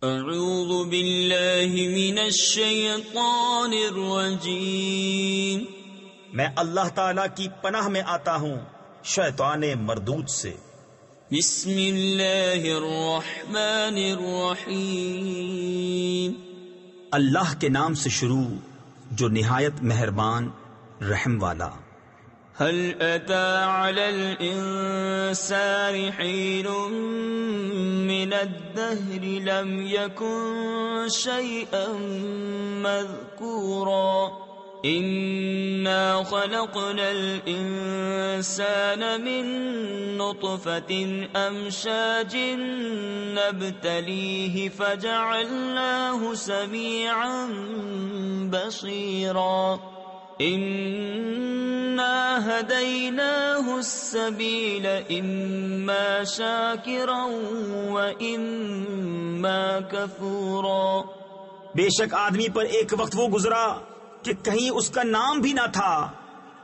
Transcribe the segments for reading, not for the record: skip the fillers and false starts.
اعوذ باللہ من الشیطان الرجیم، میں اللہ تعالی کی پناہ میں آتا ہوں شیطان مردود سے۔ بسم اللہ الرحمن الرحیم، اللہ کے نام سے شروع جو نہایت مہربان رحم والا۔ هل أتى على الإنسان حين من الدهر لم يكن شيئا مذكورا إنا خلقنا الإنسان من نطفة أمشاج نبتليه فجعلناه سميعا بصيرا إنا هديناه السبيل إما شاكرا وإما كفورا۔ بے شک آدمی پر ایک وقت وہ گزرا کہ کہیں اس کا نام بھی نہ تھا۔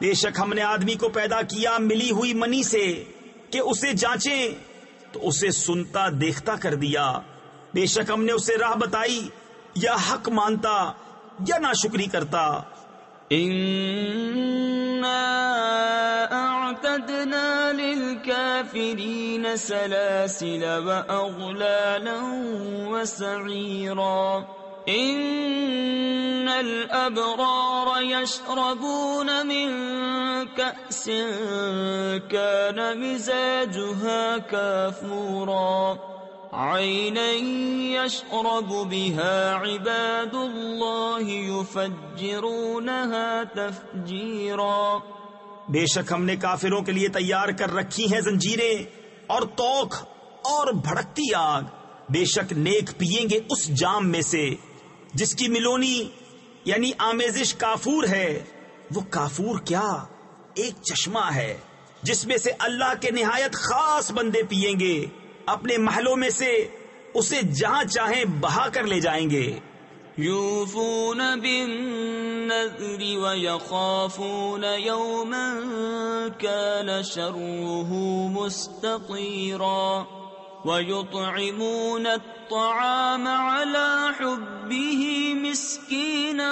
بے شک ہم نے آدمی کو پیدا کیا ملی ہوئی منی سے کہ اسے جانچیں تو اسے سنتا دیکھتا کر دیا۔ بے شک ہم نے اسے راہ بتائی، یا حق مانتا یا ناشکری کرتا۔ إنا أعتدنا للكافرين سلاسل وأغلالا وسعيرا إن الأبرار يشربون من كأس كان مزاجها كافورا عينا يشرب بها عباد الله يفجرونها تفجيرا۔ بے شک ہم نے کافروں کے لیے تیار کر رکھی ہیں زنجیریں اور توق اور بھڑکتی آگ۔ بے شک نیک پیئیں گے اس جام میں سے جس کی ملونی یعنی آمیزش کافور ہے۔ وہ کافور کیا، ایک چشمہ ہے جس میں سے اللہ کے نہایت خاص بندے پیئیں گے، اپنے محلوں میں سے اسے جہاں چاہیں بہا کر لے جائیں گے۔ یوفون بالنذر ویخافون یوما کان شره مستطیرا ويطعمون الطعام على حبه مسكينا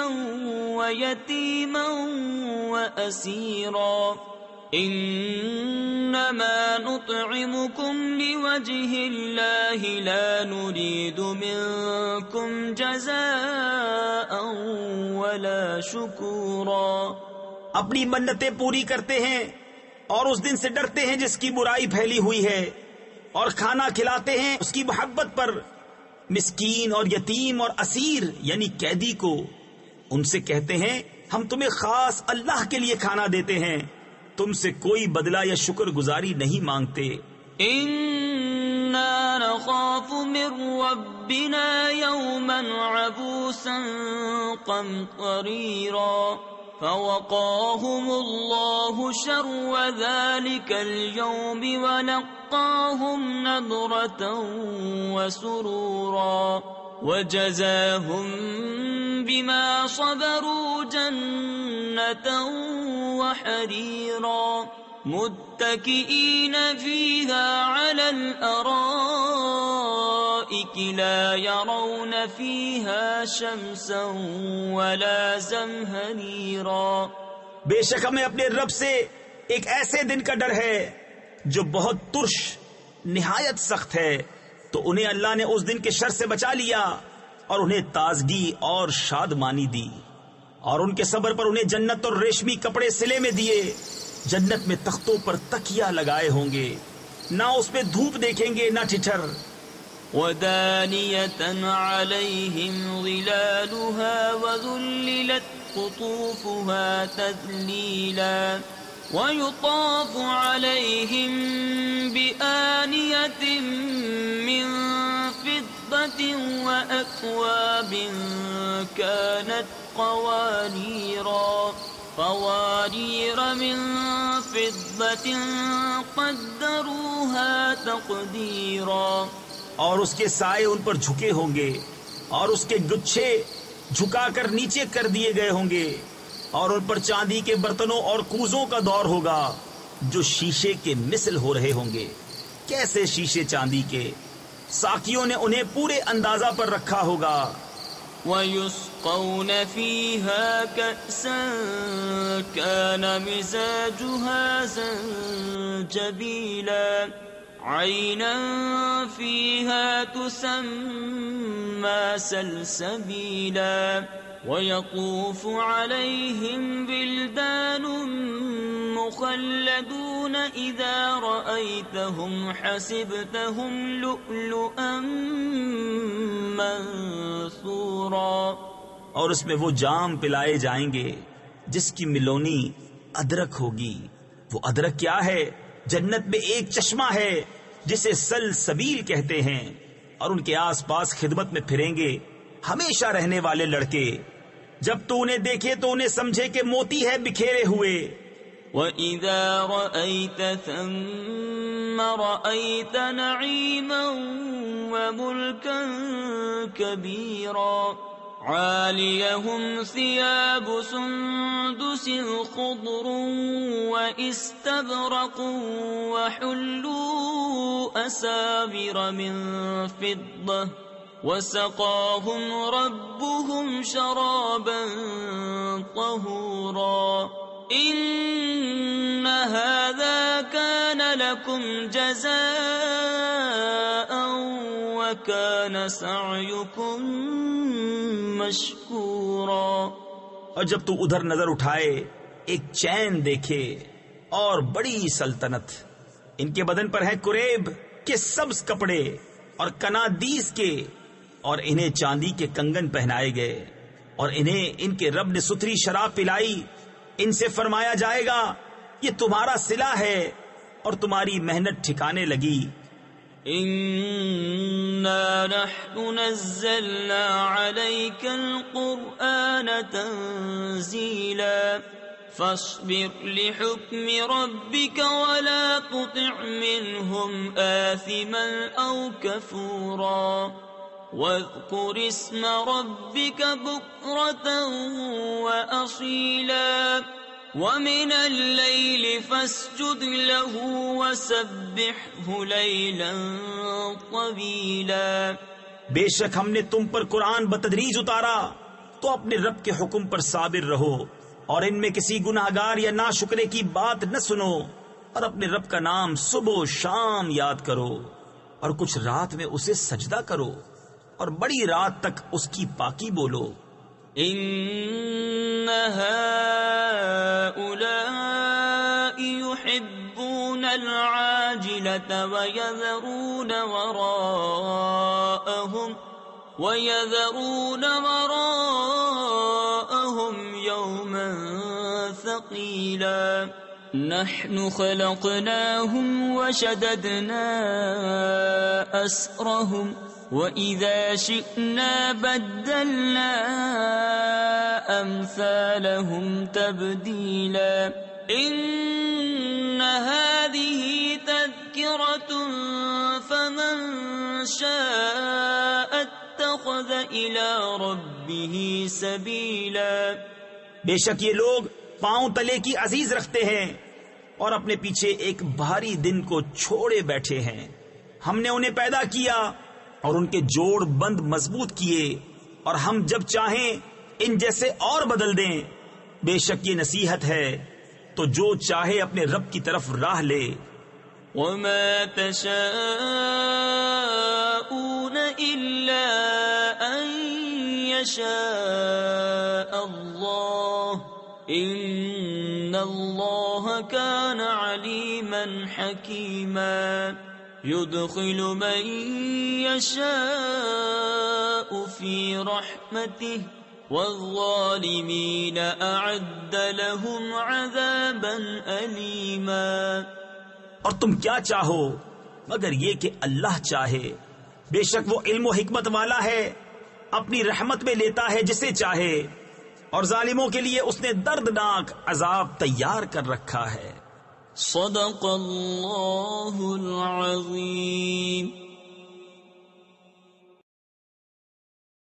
ويتيما وأسيرا إنما نطعمكم لوجه الله لا نريد منكم جزاء ولا شكورا۔ اپنی منتیں پوری کرتے ہیں اور اس دن سے ڈرتے ہیں جس کی برائی پھیلی ہوئی ہے، اور کھانا کھلاتے ہیں اس کی محبت پر، مسکین اور یتیم اور اسیر یعنی قیدی کو۔ ان سے کہتے ہیں ہم تمہیں خاص اللہ کے لیے کھانا دیتے ہیں، تم سے کوئی بدلہ یا شکر گزاری نہیں مانگتے۔ إنا نخاف من ربنا يوما عبوسا قمطريرا فوقاهم الله شر ذلك اليوم ولقاهم نضرة وسرورا وجزاهم بما صبروا جنة وحريرا متكئين فيها على الأرائك لا يرون فيها شمسا ولا زمهريرا۔ بے شک ہمیں اپنے رب سے ایک ایسے دن کا ڈر ہے جو بہت ترش نہایت سخت ہے، تو انہیں اللہ نے اس دن کے شر سے بچا لیا اور انہیں تازگی اور شادمانی دی، اور ان کے صبر پر انہیں جنت اور ریشمی کپڑے سلے میں دیے۔ جنت میں تختوں پر تکیا لگائے ہوں گے، نہ اس پہ دھوپ دیکھیں گے نہ ٹھٹر۔ ودانية عليهم ظلالها وذللت قطوفها تذليلا ويطاف عليهم بآنية من فضة وأكواب كانت قوارير من فضة قدروها تقديرا۔ اور اس کے سائے ان پر جھکے ہوں گے، اور اس کے گچھے جھکا کر نیچے کر دیے گئے ہوں گے، اور ان پر چاندی کے برتنوں اور کوزوں کا دور ہوگا جو شیشے کے مثل ہو رہے ہوں گے۔ کیسے شیشے چاندی کے، ساقیوں نے انہیں پورے اندازہ پر رکھا ہوگا. وَيُسْقَوْنَ فِيهَا كَأْسًا كَانَ مِزَاجُهَا زَنْجَبِيلًا عَيْنًا فِيهَا تُسَمَّى سَلْسَبِيلًا وَيَطُوفُ عَلَيْهِمْ وِلْدَانٌ مُخَلَّدُونَ إِذَا رَأَيْتَهُمْ حَسِبْتَهُمْ لُؤْلُؤًا منثورا. اور اس میں وہ جام پلائے جائیں گے جس کی ملونی ادرک ہوگی. وہ ادرک کیا ہے؟ جنت میں ایک چشمہ ہے جسے سلسبیل کہتے ہیں، اور ان کے آس پاس خدمت میں پھریں گے ہمیشہ رہنے والے لڑکے. جب تو انہیں دیکھے تو انہیں سمجھے کہ موتی ہے بکھیرے ہوئے. وَإِذَا رَأَيْتَ ثَمَّ رَأَيْتَ نَعِيمًا وَمُلْكًا كَبِيرًا عَالِيَهُمْ ثِيَابُ سُنْدُسٍ خُضْرٌ وَإِسْتَبْرَقٌ وَحُلُّوا أَسَاوِرَ مِنْ فِضَّةٍ وَسَقَاهُمْ رَبُّهُمْ شَرَابًا طَهُورًا. إِنَّ هَذَا كَانَ لَكُمْ جَزَاءً وَكَانَ سَعْيُكُمْ مَشْكُورًا. اور جب تو ادھر نظر اٹھائے ایک چین دیکھے اور بڑی سلطنت. ان کے بدن پر ہیں کریب کے سبز کپڑے اور کنادیس کے، اور انہیں چاندی کے کنگن پہنائے گئے، اور انہیں ان کے رب نے ستھری شراب پلائی. ان سے فرمایا جائے گا یہ تمہارا صلہ ہے اور تمہاری محنت ٹھکانے لگی. إِنَّا نَحْنُ نَزَّلْنَا عَلَيْكَ الْقُرْآنَ تَنزِيلًا فَاصْبِرْ لِحُكْمِ رَبِّكَ وَلَا تُطِعْ مِنْهُمْ آثِمًا أَوْ كَفُورًا وَاذْكُرِ اسْمَ رَبِّكَ بُكْرَةً وَأَصِيلًا وَمِنَ اللَّيْلِ فَاسْجُدْ لَهُ وَسَبِّحْهُ لَيْلًا طَوِيلًا. بے شک ہم نے تم پر قرآن بتدریج اتارا تو اپنے رب کے حکم پر صابر رہو، اور ان میں کسی گناہگار یا ناشکرے کی بات نہ سنو، اور اپنے رب کا نام صبح و شام یاد کرو، اور کچھ رات میں اسے سجدہ کرو، اور بڑی رات تک اس کی پاکی بولو. إِنَّ هَؤُلَاءِ يُحِبُّونَ الْعَاجِلَةَ وَيَذَرُونَ وَرَاءَهُمْ يَوْمًا ثَقِيلًا. نَحْنُ خَلَقْنَاهُمْ وَشَدَدْنَا أَسْرَهُمْ وَإِذَا شِئْنَا بَدَّلْنَا أَمْثَالَهُمْ تَبْدِيلًا. إِنَّ هَذِهِ تَذْكِرَةٌ فَمَنْ شَاءَ اتَّخَذَ إِلَى رَبِّهِ سَبِيلًا. بے شک یہ لوگ پاؤں تلے کی عزیز رکھتے ہیں اور اپنے پیچھے ایک بھاری دن کو چھوڑے بیٹھے ہیں. ہم نے انہیں پیدا کیا اور ان کے جوڑ بند مضبوط کیے، اور ہم جب چاہیں ان جیسے اور بدل دیں. بے شک یہ نصیحت ہے تو جو چاہے اپنے رب کی طرف راہ لے. وَمَا تَشَاءُونَ إِلَّا أَن يَشَاءَ اللَّهُ إِنَّ اللَّهَ كَانَ عَلِيمًا حَكِيمًا. يُدْخِلُ مَن يَشَاءُ فِي رَحْمَتِهِ وَالظَّالِمِينَ أَعَدَّ لَهُمْ عَذَابًا أَلِيمًا. اور تم کیا چاہو مگر یہ کہ اللہ چاہے. بے شک وہ علم و حکمت والا ہے، اپنی رحمت میں لیتا ہے جسے چاہے، اور ظالموں کے لیے اس نے دردناک عذاب تیار کر رکھا ہے. صدق اللہ العظیم.